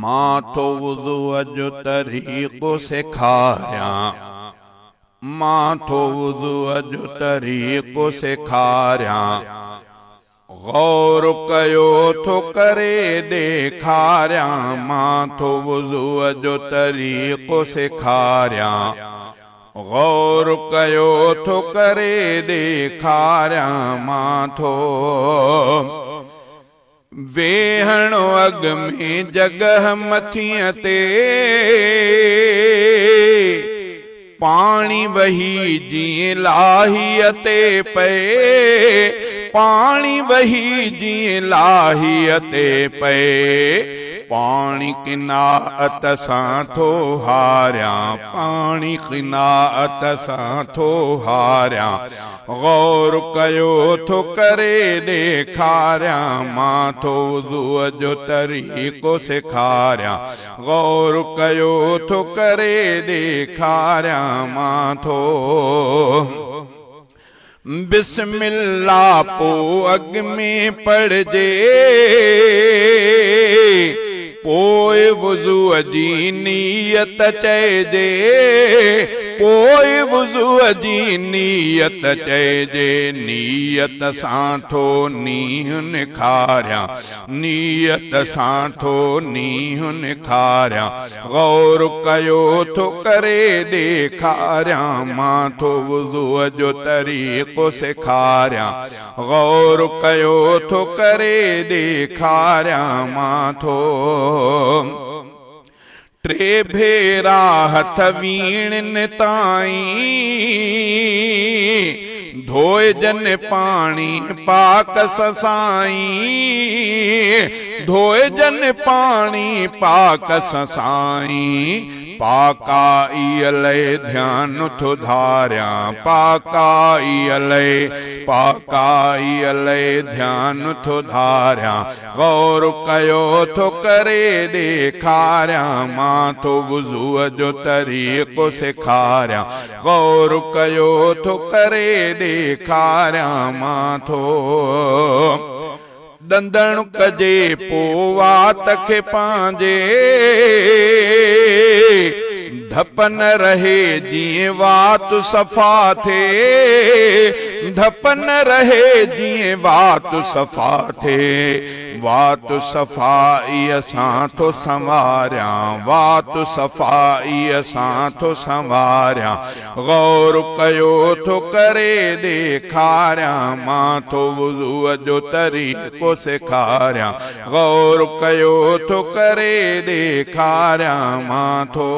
माथो वुज़ूअ जो तरीक़ो सेखारियां, माथो वुज़ूअ जो तरीक़ो सेखारियां। गौर कयो थो करे ॾेखारियां, माथो वुज़ूअ जो तरीक़ो सेखारियां। गौर कयो थो करे ॾेखारियां, माथो वेहणो अग में जगह मथीअ ते पानी वही जीअं लाहीअ ते पए, पानी वही जीअं लाहीअ ते पए। पानी किनाअत सां थो हारियां, पानी किनाअत सां थो हारियां। गौर कयो थो करे ॾेखारियां, माथो वुज़ूअ जो तरीक़ो सेखारियां। गौर कयो थो करे ॾेखारियां, माथो बिस्मिल्लाह पो अग में पढ़जे, पोइ वुज़ूअ जी नीयत चइजे, पोइ वुज़ूअ जी नीयत चइजे। नीयत सां थो नींहुं निखारियां, नीयत सां थो नींहुं निखारियां। गौर कयो थो करे ॾेखारियां, माथो वुज़ूअ जो तरीक़ो सेखारियां। गौर कयो थो करे ॾेखारियां, माथो टे भेरा हथ वीणनि ताईं धोइजन पानी पाक साईं, धोइजन पानी पाक साईं। पाकाई लय ध्यान थो धारियां, पाकाई लय, पाकाई लय ध्यान थो धारियां। गौर कयो थो करे ॾेखारियां, माथो वुज़ूअ जो तरीक़ो सेखारियां। गौर कयो थो करे ॾेखारियां, माथो दंदण कजे पोइ वात खे पंहिंजे, धप न रहे जीअं वात सफ़ा थे, धप न रहे जीअं वात सफ़ा थे। वात सफ़ाईअ सां थो संवारियां, वात सफ़ाईअ सां थो संवारियां। गौर कयो थो करे ॾेखारियां, माथो वुज़ूअ जो तरीक़ो सेखारियां। गौर कयो थो करे ॾेखारियां, माथो